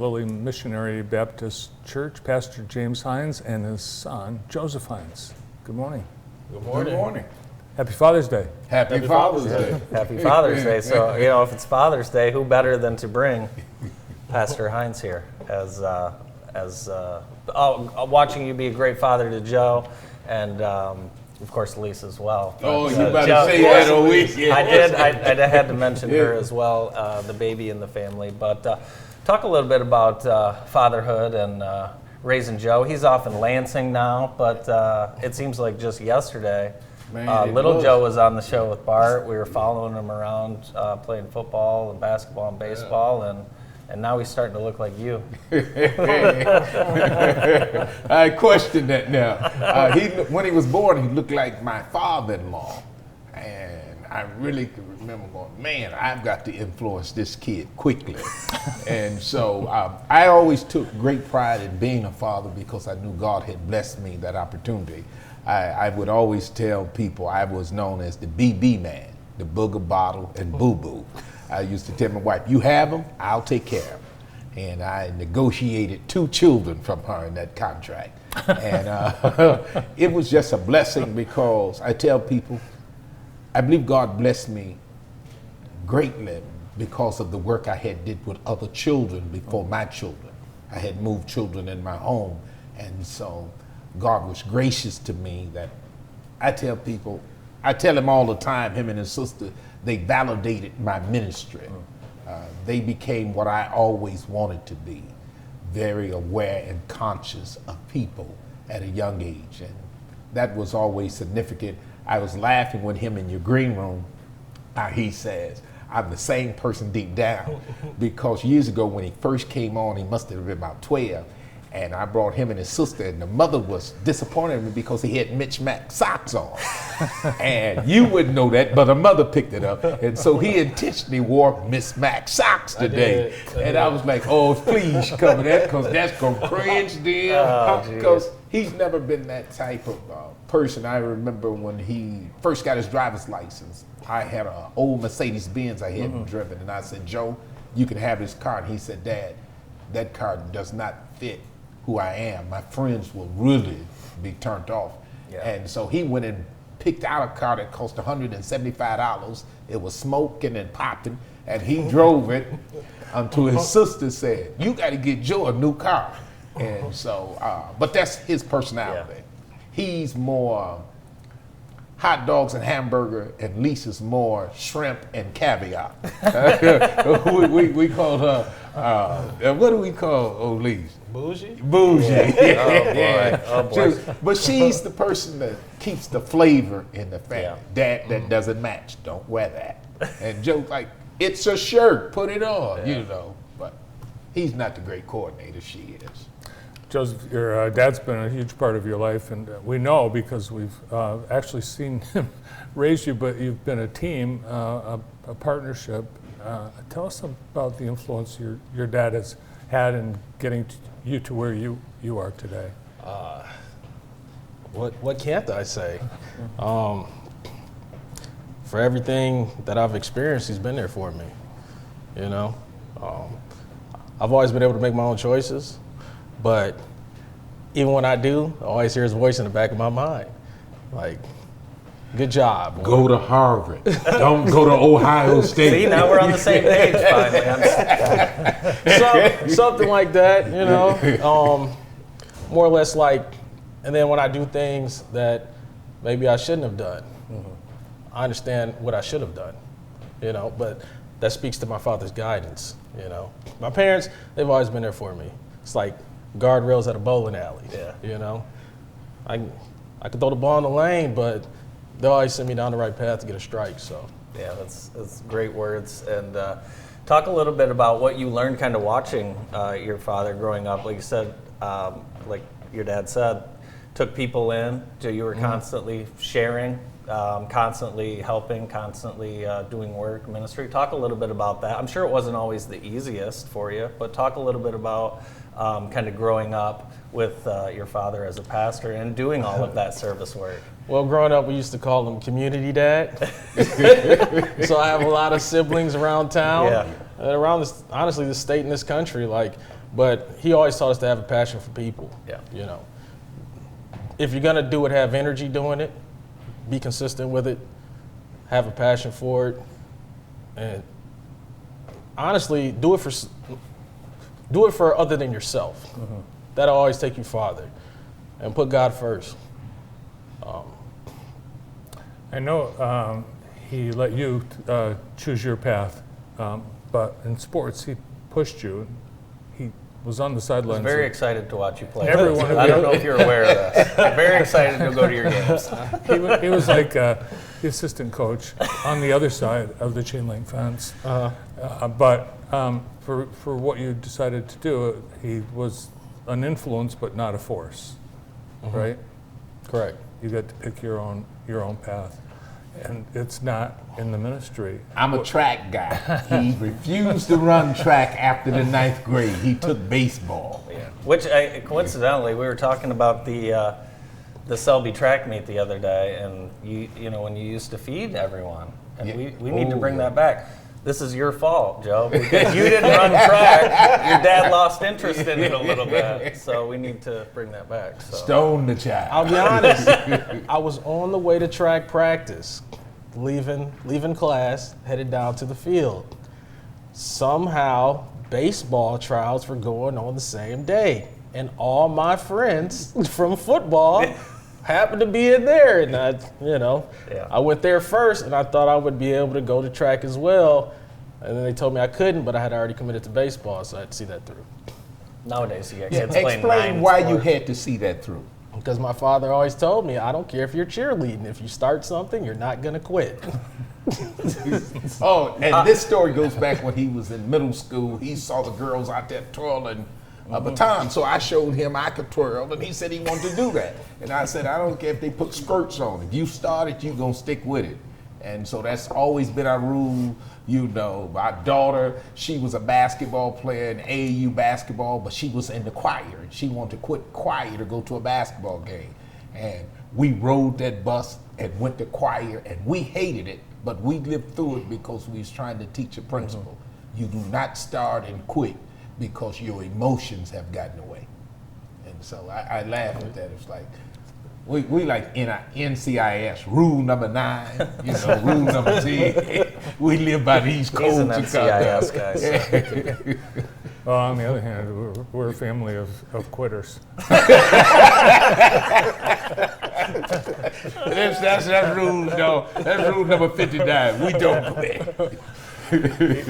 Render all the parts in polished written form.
Lily Missionary Baptist Church, Pastor James Hines and his son, Joseph Hines. Good morning. Good morning. Good morning. Happy Father's Day. Happy Father's Day. Happy Father's Day. So, if it's Father's Day, who better than to bring Pastor Hines here as watching you be a great father to Joe and, of course, Lisa as well. Oh, you better say that a week. Yeah. I did. I had to mention her as well, the baby in the family. But talk a little bit about fatherhood and raising Joe. He's off in Lansing now, but it seems like just yesterday, little Joe was on the show with Bart. We were following him around playing football and basketball and baseball, and now he's starting to look like you. I question that now. When he was born, he looked like my father-in-law. And I really can remember going, man, I've got to influence this kid quickly. And so I always took great pride in being a father because I knew God had blessed me that opportunity. I would always tell people I was known as the BB man, the booger bottle and boo-boo. I used to tell my wife, you have them, I'll take care of them. And I negotiated 2 children from her in that contract. And it was just a blessing because I tell people, I believe God blessed me greatly because of the work I had did with other children before my children. I had moved children in my home. And so God was gracious to me that I tell people, I tell him all the time, him and his sister, they validated my ministry. They became what I always wanted to be, very aware and conscious of people at a young age. And that was always significant. I was laughing with him in your green room. He says, I'm the same person deep down. Because years ago when he first came on, he must have been about 12. And I brought him and his sister, and the mother was disappointed in me because he had Mitch Mac socks on. And you wouldn't know that, but her mother picked it up. And so he intentionally wore Miss Mac socks today. And I was like, oh, please cover that, because that's going to cringe them. Because he's never been that type of person. I remember when he first got his driver's license, I had an old Mercedes-Benz I hadn't driven. And I said, Joe, you can have this car. And he said, Dad, that car does not fit who I am. My friends will really be turned off. Yeah. And so he went and picked out a car that cost $175. It was smoking and popping, and he drove it until his sister said, you got to get Joe a new car. And so, but that's his personality. Yeah. He's more hot dogs and hamburger, and Lisa's more shrimp and caviar. we call her, what do we call Lisa? Bougie? Bougie. Yeah. Oh boy. But she's the person that keeps the flavor in the family. Yeah. That doesn't match. Don't wear that. And Joe's like, it's a shirt, put it on, But he's not the great coordinator she is. Joseph, your dad's been a huge part of your life, and we know because we've actually seen him raise you, but you've been a team, a partnership. Tell us about the influence your dad has had in getting you to where you are today. What can't I say? For everything that I've experienced, he's been there for me. I've always been able to make my own choices, but even when I do, I always hear his voice in the back of my mind, like, good job. Go to Harvard. Don't go to Ohio State. See, now we're on the same page finally. Something like that, more or less like, and then when I do things that maybe I shouldn't have done, I understand what I should have done, but that speaks to my father's guidance, My parents, they've always been there for me. It's like guardrails at a bowling alley, I could throw the ball in the lane, but they'll always send me down the right path to get a strike. So yeah, that's great words. And talk a little bit about what you learned kind of watching your father growing up. Like you said, like your dad said, took people in. So you were constantly sharing, constantly helping, constantly doing work, ministry. Talk a little bit about that. I'm sure it wasn't always the easiest for you, but talk a little bit about kind of growing up with your father as a pastor and doing all of that service work. Well, growing up, we used to call him community dad. So I have a lot of siblings around town, and around this, honestly, the state and this country. Like, But he always taught us to have a passion for people. Yeah. You know, if you're gonna do it, have energy doing it, be consistent with it, have a passion for it, and honestly, do it for other than yourself. Mm-hmm. That'll always take you farther, and put God first. I know he let you choose your path, but in sports he pushed you. He was on the I was sidelines. very excited to watch you play. Everyone- I don't know if you're aware of this. I'm very excited to go to your games. He was like the assistant coach on the other side of the chain link fence. But for what you decided to do, he was an influence but not a force, right? Correct. You get to pick your own path, and it's not in the ministry. I'm a track guy. He refused to run track after the 9th grade. He took baseball. Yeah. Which coincidentally, we were talking about the Selby track meet the other day, and you know when you used to feed everyone, and Yeah. we need to bring Oh. that back. This is your fault, Joe, because you didn't run track. Your dad lost interest in it a little bit, so we need to bring that back. So. Stone the child. I'll be honest. I was on the way to track practice, leaving class, headed down to the field. Somehow, baseball trials were going on the same day, and all my friends from football happened to be in there, and I went there first, and I thought I would be able to go to track as well, and then they told me I couldn't, but I had already committed to baseball, so I had to see that through. Nowadays, you got Yeah, kids playing explain 9 why you sports. had to see that through. Because my father always told me, I don't care if you're cheerleading, if you start something, you're not gonna quit. Oh, and this story goes back when he was in middle school. He saw the girls out there twirling a baton, so I showed him I could twirl, and he said he wanted to do that. And I said, I don't care if they put skirts on. If you start it, you're gonna stick with it. And so that's always been our rule. You know, my daughter, she was a basketball player in AAU basketball, but she was in the choir. And she wanted to quit choir to go to a basketball game. And we rode that bus and went to choir, and we hated it, but we lived through it because we was trying to teach a principle. You do not start and quit because your emotions have gotten away. And so I laugh at that. It's like, we like in our NCIS, rule number 9, rule number 10. We live by these codes. He's an and NCIS conduct. guy. So. Well, on the other hand, we're a family of quitters. That's rule, no, that's rule number 59. We don't quit.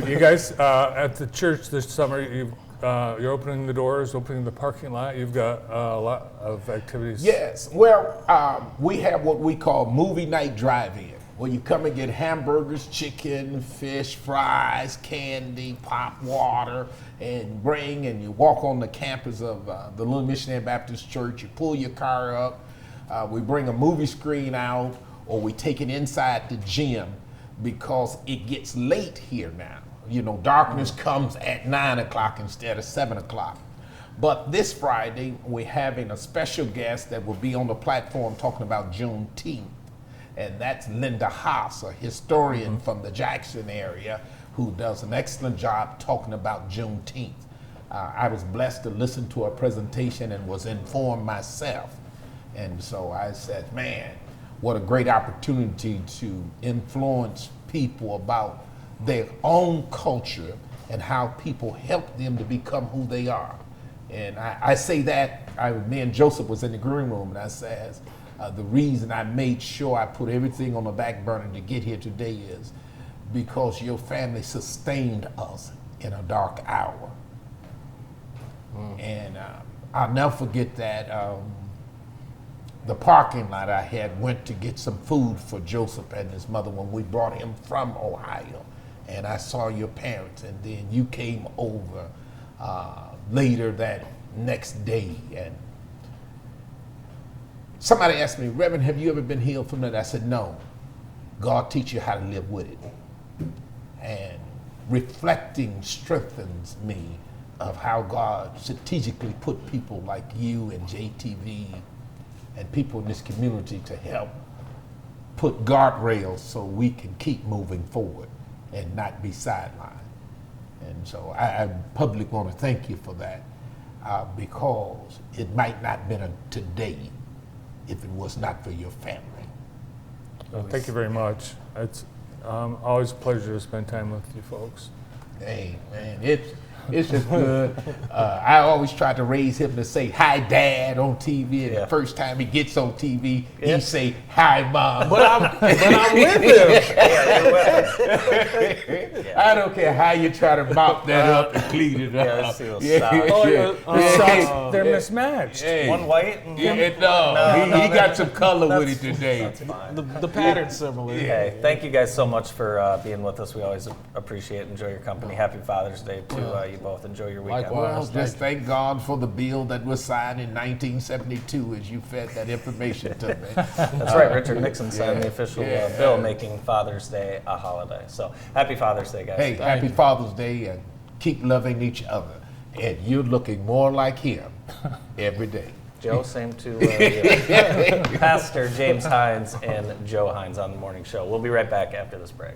You guys at the church this summer, you're opening the doors, opening the parking lot. You've got a lot of activities. Yes. Well, we have what we call movie night drive-in, where you come and get hamburgers, chicken, fish, fries, candy, pop, water, and you walk on the campus of the Little Missionary Baptist Church. You pull your car up. We bring a movie screen out, or we take it inside the gym because it gets late here now. Darkness comes at 9 o'clock instead of 7 o'clock. But this Friday, we're having a special guest that will be on the platform talking about Juneteenth. And that's Linda Haas, a historian from the Jackson area who does an excellent job talking about Juneteenth. I was blessed to listen to her presentation and was informed myself. And so I said, man, what a great opportunity to influence people about their own culture and how people help them to become who they are. And I say that, me and Joseph was in the green room, and I says, the reason I made sure I put everything on the back burner to get here today is because your family sustained us in a dark hour. And I'll never forget that the parking lot I had went to get some food for Joseph and his mother when we brought him from Ohio. And I saw your parents, and then you came over later that next day. And somebody asked me, Reverend, have you ever been healed from that? I said, no. God teach you how to live with it. And reflecting strengthens me of how God strategically put people like you and JTV and people in this community to help put guardrails so we can keep moving forward and not be sidelined. And so I publicly want to thank you for that, because it might not have been a today if it was not for your family. Well, thank you very much. It's always a pleasure to spend time with you folks. Hey, man, it's just good. I always try to raise him to say hi, Dad, on TV. And Yeah. the first time he gets on TV, he say hi, Mom. But I'm with him. Yeah, you're with it. I don't care how you try to mop that up and clean it Yeah, up. let's see those socks. Oh, yeah. yeah. Socks, they're mismatched. Hey. One white and Yeah, one. no, he no, got some color with that's- it today. That's fine. The pattern's similar. Hey, thank you guys so much for being with us. We always appreciate and enjoy your company. Happy Father's Day to you both. Enjoy your weekend. Likewise. Well, just thank God for the bill that was signed in 1972 as you fed that information to me. That's right. Richard Nixon signed the official Yeah. bill making Father's Day a holiday. So happy Father's Day, guys. Hey, happy Father's Day, and keep loving each other. And you're looking more like him every day. Joe, same to you. Pastor James Hines and Joe Hines on the morning show. We'll be right back after this break.